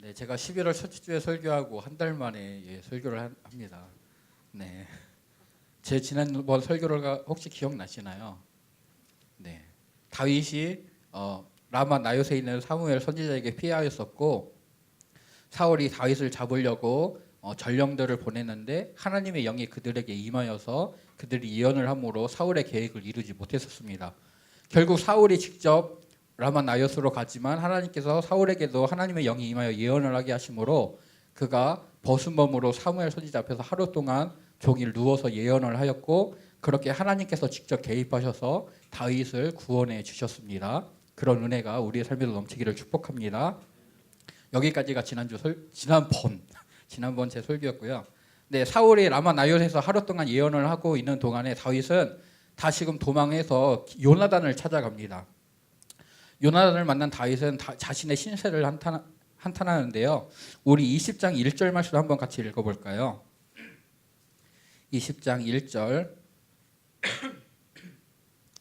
네, 제가 11월 첫째 주에 설교하고 한 달 만에 설교를 합니다. 네, 제 지난번 설교가 혹시 기억나시나요? 네, 다윗이 라마 나요스에 있는 사무엘 선지자에게 피하였었고 사울이 다윗을 잡으려고 전령들을 보냈는데 하나님의 영이 그들에게 임하여서 그들이 예언을 함으로 사울의 계획을 이루지 못했었습니다. 결국 사울이 직접 라마 나요스로 갔지만 하나님께서 사울에게도 하나님의 영이 임하여 예언을 하게 하심으로 그가 벗은몸으로 사무엘 선지자 앞에서 하루 동안 종일 누워서 예언을 하였고 그렇게 하나님께서 직접 개입하셔서 다윗을 구원해 주셨습니다. 그런 은혜가 우리의 삶에도 넘치기를 축복합니다. 여기까지가 지난번 제 설교였고요. 네, 사울이 라마 나요스에서 하루 동안 예언을 하고 있는 동안에 다윗은 다시금 도망해서 요나단을 찾아갑니다. 요나단을 만난 다윗은 자신의 신세를 한탄하는데요. 우리 20장 1절 말씀 한번 같이 읽어볼까요? 20장 1절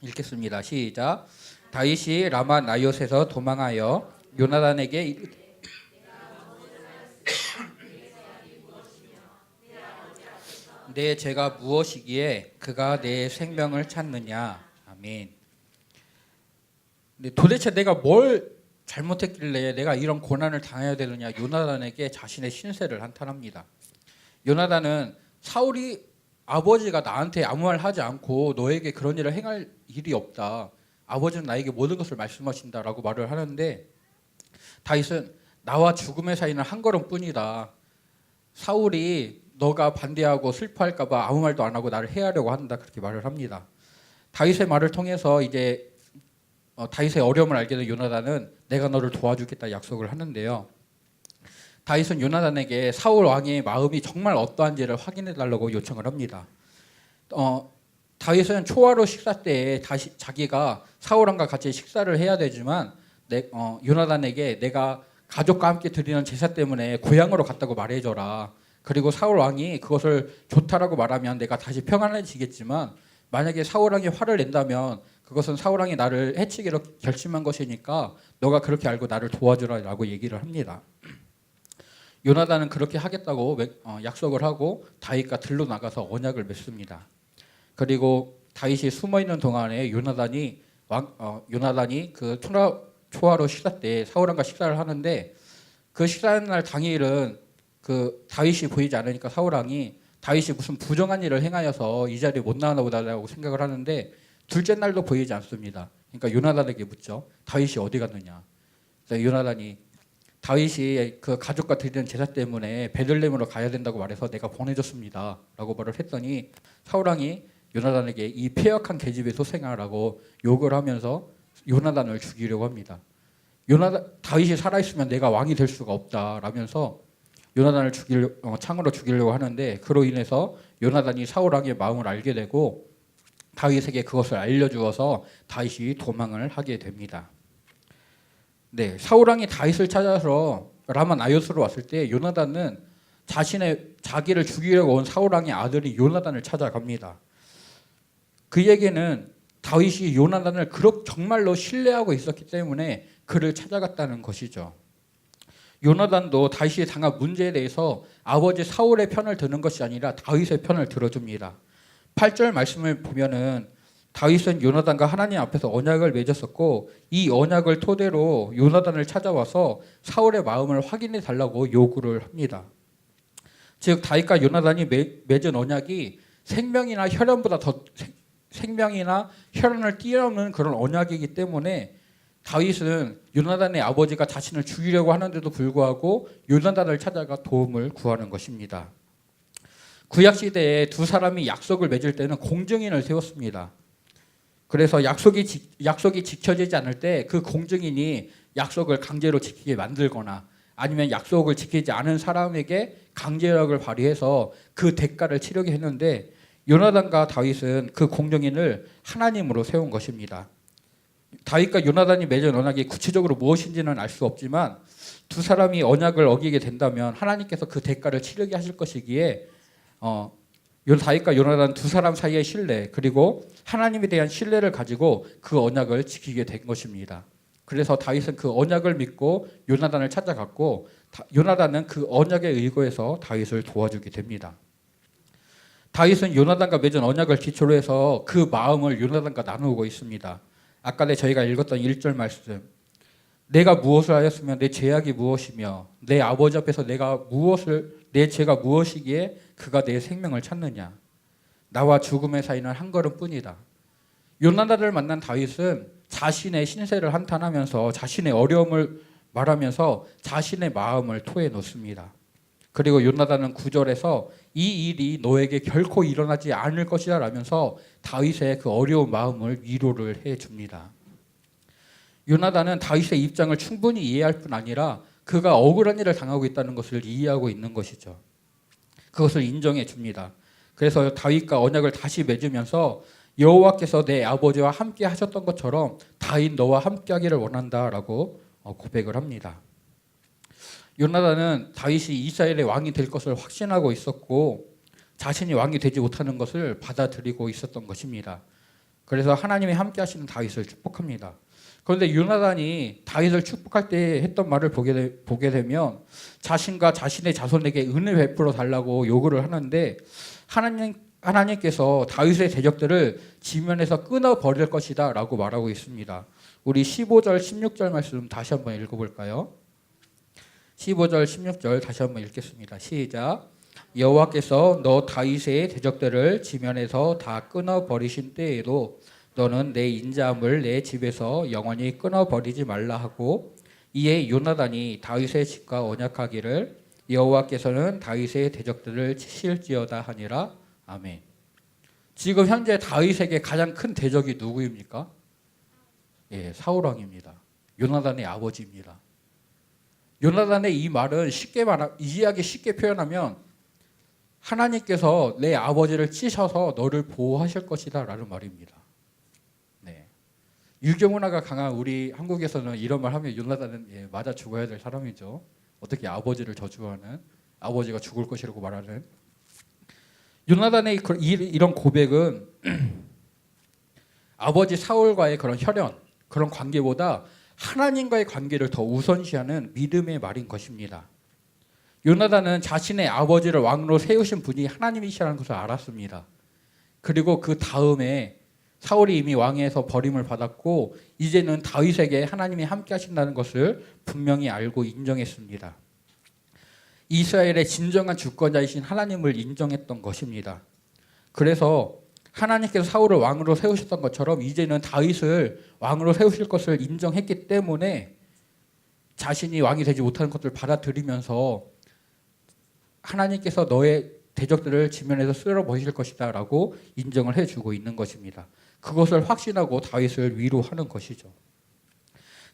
읽겠습니다. 시작. 다윗이 라마 나요스에서 도망하여 요나단에게 내 죄가 무엇이기에 그가 내 생명을 찾느냐. 아멘. 도대체 내가 뭘 잘못했길래 내가 이런 고난을 당해야 되느냐. 요나단에게 자신의 신세를 한탄합니다. 요나단은 사울이 아버지가 나한테 아무 말 하지 않고 너에게 그런 일을 행할 일이 없다. 아버지는 나에게 모든 것을 말씀하신다라고 말을 하는데 다윗은 나와 죽음의 사이는 한 걸음뿐이다. 사울이 너가 반대하고 슬퍼할까 봐 아무 말도 안 하고 나를 해하려고 한다. 그렇게 말을 합니다. 다윗의 말을 통해서 이제 다윗의 어려움을 알게 된 요나단은 내가 너를 도와주겠다 약속을 하는데요. 다윗은 요나단에게 사울 왕의 마음이 정말 어떠한지를 확인해 달라고 요청을 합니다. 다윗은 초하루 식사 때에 다시 자기가 사울 왕과 같이 식사를 해야 되지만 요나단에게 내가 가족과 함께 드리는 제사 때문에 고향으로 갔다고 말해줘라. 그리고 사울 왕이 그것을 좋다라고 말하면 내가 다시 평안해지겠지만 만약에 사울 왕이 화를 낸다면 그것은 사울 왕이 나를 해치기로 결심한 것이니까 너가 그렇게 알고 나를 도와주라라고 얘기를 합니다. 요나단은 그렇게 하겠다고 약속을 하고 다윗과 들로 나가서 언약을 맺습니다. 그리고 다윗이 숨어 있는 동안에 요나단이 그 초하루 식사 때 사울 왕과 식사를 하는데 그 식사하는 날 당일은 그 다윗이 보이지 않으니까 사울 왕이 다윗이 무슨 부정한 일을 행하여서 이 자리에 못 나오나 보다라고 생각을 하는데 둘째 날도 보이지 않습니다. 그러니까 요나단에게 묻죠. 다윗이 어디 갔느냐. 그래서 요나단이 다윗이 그 가족과 드리는 제사 때문에 베들레헴으로 가야 된다고 말해서 내가 보내줬습니다. 라고 말을 했더니 사울 왕이 요나단에게 이 폐역한 계집의 소생아라고 욕을 하면서 요나단을 죽이려고 합니다. 다윗이 살아있으면 내가 왕이 될 수가 없다라면서 요나단을 창으로 죽이려고 하는데 그로 인해서 요나단이 사울 왕의 마음을 알게 되고 다윗에게 그것을 알려주어서 다윗이 도망을 하게 됩니다. 네, 사울 왕이 다윗을 찾아서 라마 나요스로 왔을 때 요나단은 자기를 죽이려고 온 사울 왕의 아들이 요나단을 찾아갑니다. 그에게는 다윗이 요나단을 정말로 신뢰하고 있었기 때문에 그를 찾아갔다는 것이죠. 요나단도 다윗이 당한 문제에 대해서 아버지 사울의 편을 드는 것이 아니라 다윗의 편을 들어줍니다. 8절 말씀을 보면은 다윗은 요나단과 하나님 앞에서 언약을 맺었었고 이 언약을 토대로 요나단을 찾아와서 사울의 마음을 확인해 달라고 요구를 합니다. 즉 다윗과 요나단이 맺은 언약이 생명이나 혈연을 뛰어넘는 그런 언약이기 때문에 다윗은 요나단의 아버지가 자신을 죽이려고 하는데도 불구하고 요나단을 찾아가 도움을 구하는 것입니다. 구약시대에 두 사람이 약속을 맺을 때는 공증인을 세웠습니다. 그래서 약속이 지켜지지 않을 때 그 공증인이 약속을 강제로 지키게 만들거나 아니면 약속을 지키지 않은 사람에게 강제력을 발휘해서 그 대가를 치르게 했는데 요나단과 다윗은 그 공증인을 하나님으로 세운 것입니다. 다윗과 요나단이 맺은 언약이 구체적으로 무엇인지는 알 수 없지만 두 사람이 언약을 어기게 된다면 하나님께서 그 대가를 치르게 하실 것이기에 다윗과 요나단 두 사람 사이의 신뢰 그리고 하나님에 대한 신뢰를 가지고 그 언약을 지키게 된 것입니다. 그래서 다윗은 그 언약을 믿고 요나단을 찾아갔고 요나단은 그 언약에 의거해서 다윗을 도와주게 됩니다. 다윗은 요나단과 맺은 언약을 기초로 해서 그 마음을 요나단과 나누고 있습니다. 아까 저희가 읽었던 1절 말씀, 내가 무엇을 하였으며 내 죄악이 무엇이며 내 아버지 앞에서 내 죄가 무엇이기에 그가 내 생명을 찾느냐. 나와 죽음의 사이는 한 걸음뿐이다. 요나단을 만난 다윗은 자신의 신세를 한탄하면서 자신의 어려움을 말하면서 자신의 마음을 토해 놓습니다. 그리고 요나단은 9절에서 이 일이 너에게 결코 일어나지 않을 것이다 라면서 다윗의 그 어려운 마음을 위로를 해줍니다. 요나단은 다윗의 입장을 충분히 이해할 뿐 아니라 그가 억울한 일을 당하고 있다는 것을 이해하고 있는 것이죠. 그것을 인정해 줍니다. 그래서 다윗과 언약을 다시 맺으면서 여호와께서 내 아버지와 함께 하셨던 것처럼 다윗 너와 함께 하기를 원한다라고 고백을 합니다. 요나단은 다윗이 이스라엘의 왕이 될 것을 확신하고 있었고 자신이 왕이 되지 못하는 것을 받아들이고 있었던 것입니다. 그래서 하나님이 함께 하시는 다윗을 축복합니다. 그런데 요나단이 다윗을 축복할 때 했던 말을 보게 되면 자신과 자신의 자손에게 은혜 베풀어 달라고 요구를 하는데 하나님께서 다윗의 대적들을 지면에서 끊어버릴 것이다 라고 말하고 있습니다. 우리 15절 16절 말씀 다시 한번 읽어볼까요? 15절 16절 다시 한번 읽겠습니다. 시작. 여호와께서 너 다윗의 대적들을 지면에서 다 끊어버리신 때에도 너는 내 인자함을 내 집에서 영원히 끊어버리지 말라 하고 이에 요나단이 다윗의 집과 언약하기를 여호와께서는 다윗의 대적들을 치실지어다 하니라. 아멘. 지금 현재 다윗에게 가장 큰 대적이 누구입니까? 예, 사울 왕입니다. 요나단의 아버지입니다. 요나단의 이 말은 이해하기 쉽게 표현하면 하나님께서 내 아버지를 찌셔서 너를 보호하실 것이다 라는 말입니다. 네. 유교 문화가 강한 우리 한국에서는 이런 말 하면 요나단은 맞아 죽어야 될 사람이죠. 어떻게 아버지를 저주하는, 아버지가 죽을 것이라고 말하는. 요나단의 이런 고백은 아버지 사울과의 그런 혈연, 그런 관계보다 하나님과의 관계를 더 우선시하는 믿음의 말인 것입니다. 요나단은 자신의 아버지를 왕으로 세우신 분이 하나님이시라는 것을 알았습니다. 그리고 그 다음에 사울이 이미 왕에서 버림을 받았고 이제는 다윗에게 하나님이 함께 하신다는 것을 분명히 알고 인정했습니다. 이스라엘의 진정한 주권자이신 하나님을 인정했던 것입니다. 그래서 하나님께서 사울을 왕으로 세우셨던 것처럼 이제는 다윗을 왕으로 세우실 것을 인정했기 때문에 자신이 왕이 되지 못하는 것을 받아들이면서 하나님께서 너의 대적들을 지면에서 쓸어버리실 것이다 라고 인정을 해주고 있는 것입니다. 그것을 확신하고 다윗을 위로하는 것이죠.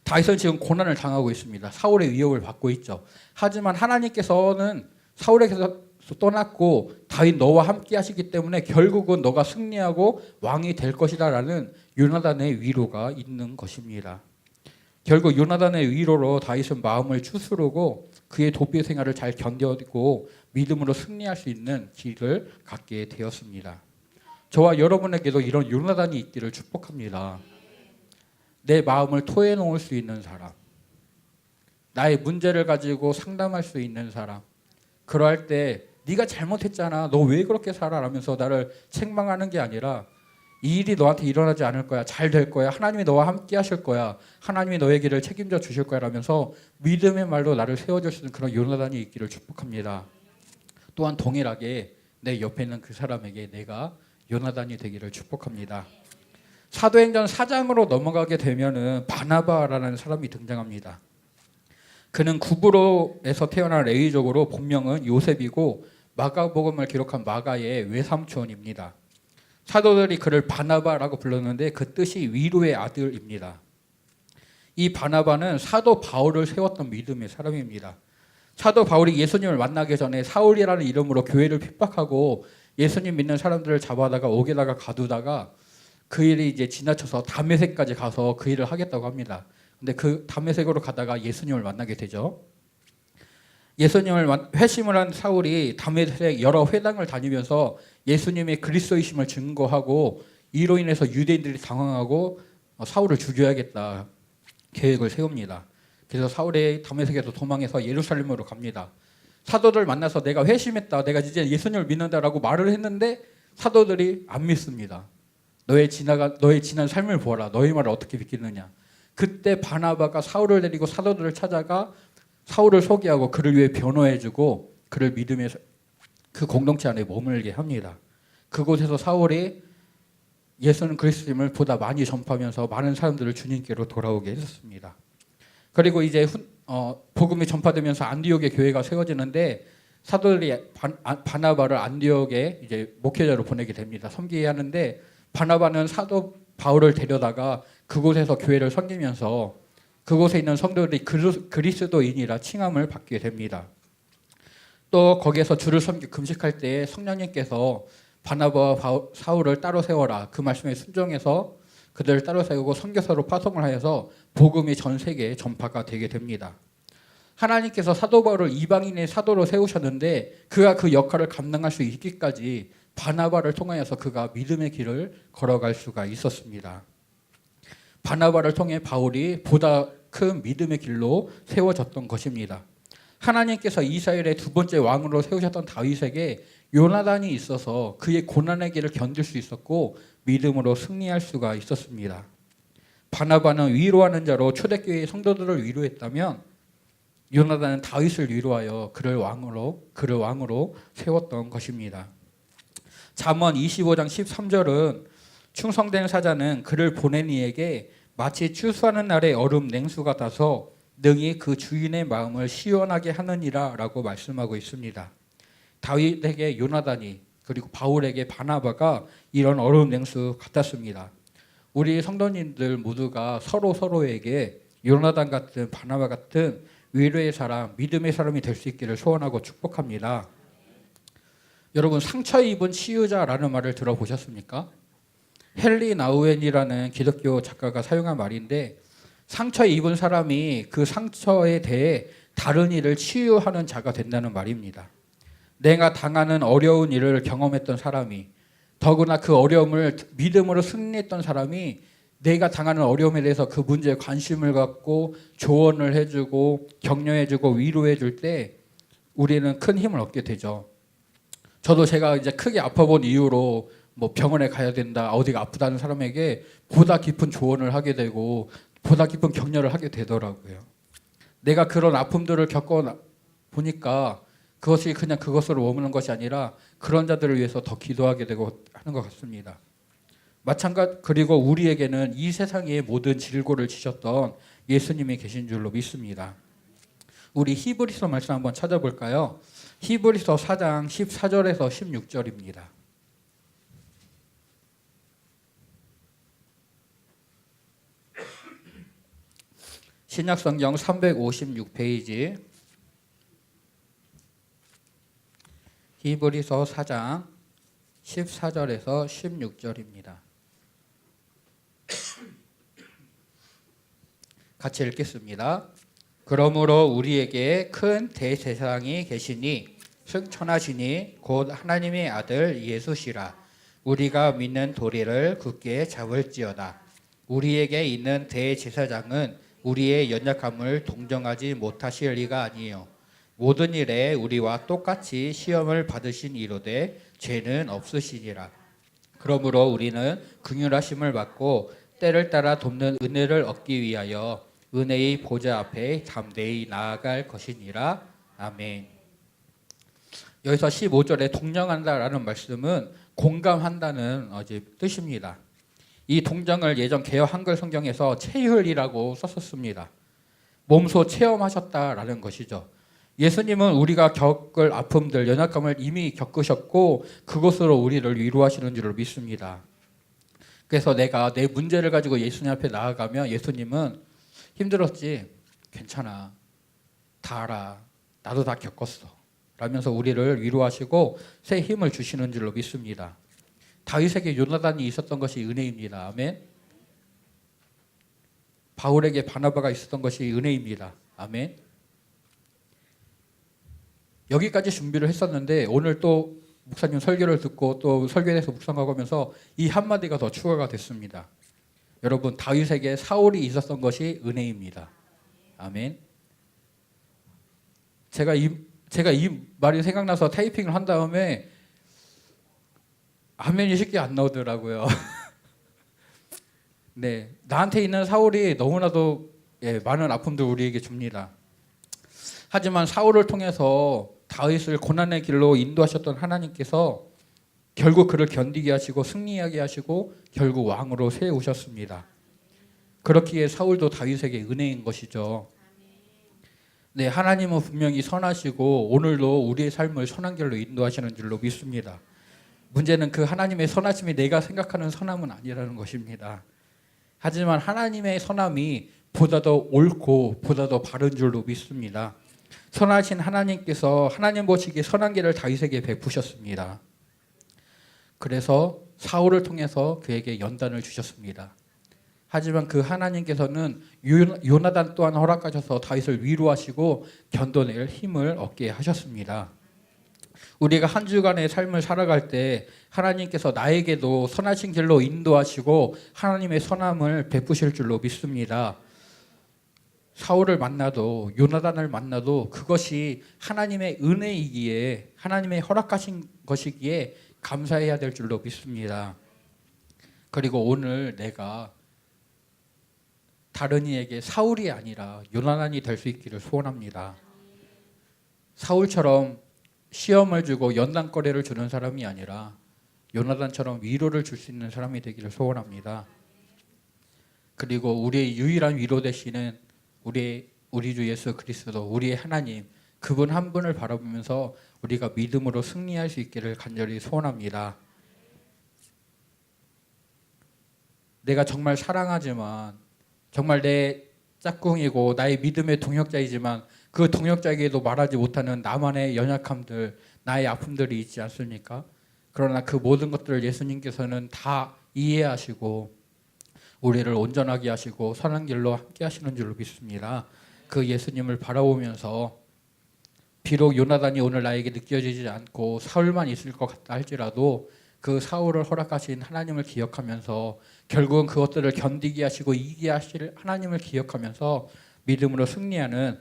다윗은 지금 고난을 당하고 있습니다. 사울의 위협을 받고 있죠. 하지만 하나님께서는 사울에게서 떠났고 다윗 너와 함께 하시기 때문에 결국은 너가 승리하고 왕이 될 것이다 라는 요나단의 위로가 있는 것입니다. 결국 요나단의 위로로 다윗은 마음을 추스르고 그의 도피 생활을 잘 견뎌내고 믿음으로 승리할 수 있는 길을 갖게 되었습니다. 저와 여러분에게도 이런 요나단이 있기를 축복합니다. 내 마음을 토해놓을 수 있는 사람, 나의 문제를 가지고 상담할 수 있는 사람, 그러할 때 네가 잘못했잖아, 너 왜 그렇게 살아? 라면서 나를 책망하는 게 아니라 이 일이 너한테 일어나지 않을 거야, 잘 될 거야, 하나님이 너와 함께 하실 거야, 하나님이 너의 길을 책임져 주실 거야 라면서 믿음의 말로 나를 세워줄 수 있는 그런 요나단이 있기를 축복합니다. 또한 동일하게 내 옆에 있는 그 사람에게 내가 요나단이 되기를 축복합니다. 사도행전 4장으로 넘어가게 되면은 바나바라는 사람이 등장합니다. 그는 구브로에서 태어난 레위족으로 본명은 요셉이고 마가복음을 기록한 마가의 외삼촌입니다. 사도들이 그를 바나바라고 불렀는데 그 뜻이 위로의 아들입니다. 이 바나바는 사도 바울을 세웠던 믿음의 사람입니다. 사도 바울이 예수님을 만나기 전에 사울이라는 이름으로 교회를 핍박하고 예수님 믿는 사람들을 잡아다가 옥에다가 가두다가 그 일이 이제 지나쳐서 다메섹까지 가서 그 일을 하겠다고 합니다. 근데 그 다메섹으로 가다가 예수님을 만나게 되죠. 예수님을 회심을 한 사울이 다메섹 여러 회당을 다니면서 예수님의 그리스도이심을 증거하고 이로 인해서 유대인들이 당황하고 사울을 죽여야겠다. 계획을 세웁니다. 그래서 사울이 다메섹에서 도망해서 예루살렘으로 갑니다. 사도들 만나서 내가 회심했다, 내가 이제 예수님을 믿는다라고 말을 했는데 사도들이 안 믿습니다. 너의 지난 삶을 보아라. 너의 말을 어떻게 믿겠느냐. 그때 바나바가 사울을 데리고 사도들을 찾아가 사울을 소개하고 그를 위해 변호해주고 그를 믿음의 그 공동체 안에 머물게 합니다. 그곳에서 사울이 예수는 그리스도임을 보다 많이 전파하면서 많은 사람들을 주님께로 돌아오게 했었습니다. 그리고 이제 복음이 전파되면서 안디옥의 교회가 세워지는데 사도들이 바나바를 안디옥에 이제 목회자로 보내게 됩니다. 섬기게 하는데 바나바는 사도 바울을 데려다가 그곳에서 교회를 섬기면서 그곳에 있는 성도들이 그리스도인이라 칭함을 받게 됩니다. 또 거기에서 주를 섬기 금식할 때 성령님께서 바나바와 사울을 따로 세워라, 그 말씀에 순종해서 그들을 따로 세우고 선교사로 파송을 하여서 복음이 전 세계에 전파가 되게 됩니다. 하나님께서 사도 바울을 이방인의 사도로 세우셨는데 그가 그 역할을 감당할 수 있기까지 바나바를 통하여서 그가 믿음의 길을 걸어갈 수가 있었습니다. 바나바를 통해 바울이 보다 큰 믿음의 길로 세워졌던 것입니다. 하나님께서 이스라엘의 두 번째 왕으로 세우셨던 다윗에게 요나단이 있어서 그의 고난의 길을 견딜 수 있었고 믿음으로 승리할 수가 있었습니다. 바나바는 위로하는 자로 초대교회의 성도들을 위로했다면 요나단은 다윗을 위로하여 그를 왕으로 세웠던 것입니다. 잠언 25장 13절은 충성된 사자는 그를 보낸 이에게 마치 추수하는 날의 얼음 냉수 같아서 능히 그 주인의 마음을 시원하게 하느니라 라고 말씀하고 있습니다. 다윗에게 요나단이 그리고 바울에게 바나바가 이런 얼음 냉수 같았습니다. 우리 성도님들 모두가 서로에게 요나단 같은 바나바 같은 위로의 사람, 믿음의 사람이 될 수 있기를 소원하고 축복합니다. 여러분, 상처 입은 치유자라는 말을 들어보셨습니까? 헨리 나우엔이라는 기독교 작가가 사용한 말인데 상처 입은 사람이 그 상처에 대해 다른 일을 치유하는 자가 된다는 말입니다. 내가 당하는 어려운 일을 경험했던 사람이, 더구나 그 어려움을 믿음으로 승리했던 사람이 내가 당하는 어려움에 대해서 그 문제에 관심을 갖고 조언을 해주고 격려해주고 위로해줄 때 우리는 큰 힘을 얻게 되죠. 저도 제가 이제 크게 아파본 이후로 뭐 병원에 가야 된다, 어디가 아프다는 사람에게 보다 깊은 조언을 하게 되고 보다 깊은 격려를 하게 되더라고요. 내가 그런 아픔들을 겪어 보니까 그것이 그냥 그것으로 머무는 것이 아니라 그런 자들을 위해서 더 기도하게 되고 하는 것 같습니다. 그리고 우리에게는 이 세상의 모든 질고를 지셨던 예수님이 계신 줄로 믿습니다. 우리 히브리서 말씀 한번 찾아볼까요? 히브리서 4장 14절에서 16절입니다. 신약성경 356페이지 히브리서 4장 14절에서 16절입니다. 같이 읽겠습니다. 그러므로 우리에게 큰 대제사장이 계시니 승천하시니 곧 하나님의 아들 예수시라. 우리가 믿는 도리를 굳게 잡을지어다. 우리에게 있는 대제사장은 우리의 연약함을 동정하지 못하실 리가 아니요 모든 일에 우리와 똑같이 시험을 받으신 이로되 죄는 없으시니라. 그러므로 우리는 긍휼하심을 받고 때를 따라 돕는 은혜를 얻기 위하여 은혜의 보좌 앞에 담대히 나아갈 것이니라. 아멘. 여기서 15절에 동정한다라는 말씀은 공감한다는 뜻입니다. 이 동정을 예전 개역 한글 성경에서 체휼이라고 썼었습니다. 몸소 체험하셨다라는 것이죠. 예수님은 우리가 겪을 아픔들, 연약함을 이미 겪으셨고 그것으로 우리를 위로하시는 줄을 믿습니다. 그래서 내가 내 문제를 가지고 예수님 앞에 나아가면 예수님은 힘들었지? 괜찮아. 다 알아. 나도 다 겪었어. 라면서 우리를 위로하시고 새 힘을 주시는 줄로 믿습니다. 다윗에게 요나단이 있었던 것이 은혜입니다. 아멘. 바울에게 바나바가 있었던 것이 은혜입니다. 아멘. 여기까지 준비를 했었는데 오늘 또 목사님 설교를 듣고 또 설교에 대해서 묵상하고 하면서 이 한마디가 더 추가가 됐습니다. 여러분, 다윗에게 사울이 있었던 것이 은혜입니다. 아멘. 제가 이 말이 생각나서 타이핑을 한 다음에 아멘이 쉽게 안 나오더라고요. 네, 나한테 있는 사울이 너무나도 많은 아픔들 우리에게 줍니다. 하지만 사울을 통해서 다윗을 고난의 길로 인도하셨던 하나님께서 결국 그를 견디게 하시고 승리하게 하시고 결국 왕으로 세우셨습니다. 그렇기에 사울도 다윗에게 은혜인 것이죠. 네, 하나님은 분명히 선하시고 오늘도 우리의 삶을 선한 길로 인도하시는 줄로 믿습니다. 문제는 그 하나님의 선하심이 내가 생각하는 선함은 아니라는 것입니다. 하지만 하나님의 선함이 보다 더 옳고 보다 더 바른 줄로 믿습니다. 선하신 하나님께서 하나님 보시기에 선한 길을 다윗에게 베푸셨습니다. 그래서 사울을 통해서 그에게 연단을 주셨습니다. 하지만 그 하나님께서는 요나단 또한 허락하셔서 다윗을 위로하시고 견뎌낼 힘을 얻게 하셨습니다. 우리가 한 주간의 삶을 살아갈 때 하나님께서 나에게도 선하신 길로 인도하시고 하나님의 선함을 베푸실 줄로 믿습니다. 사울을 만나도 요나단을 만나도 그것이 하나님의 은혜이기에 하나님의 허락하신 것이기에 감사해야 될 줄로 믿습니다. 그리고 오늘 내가 다른 이에게 사울이 아니라 요나단이 될 수 있기를 소원합니다. 사울처럼 시험을 주고 연단거리를 주는 사람이 아니라 요나단처럼 위로를 줄 수 있는 사람이 되기를 소원합니다. 그리고 우리의 유일한 위로 되시는 우리 주 예수 그리스도, 우리의 하나님, 그분 한 분을 바라보면서 우리가 믿음으로 승리할 수 있기를 간절히 소원합니다. 내가 정말 사랑하지만 정말 내 짝꿍이고 나의 믿음의 동역자이지만 그 동역자에게도 말하지 못하는 나만의 연약함들, 나의 아픔들이 있지 않습니까? 그러나 그 모든 것들을 예수님께서는 다 이해하시고 우리를 온전하게 하시고 선한 길로 함께 하시는 줄로 믿습니다. 그 예수님을 바라보면서 비록 요나단이 오늘 나에게 느껴지지 않고 사울만 있을 것 같다 할지라도 그 사울을 허락하신 하나님을 기억하면서 결국은 그것들을 견디게 하시고 이기게 하실 하나님을 기억하면서 믿음으로 승리하는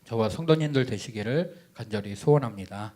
저와 성도님들 되시기를 간절히 소원합니다.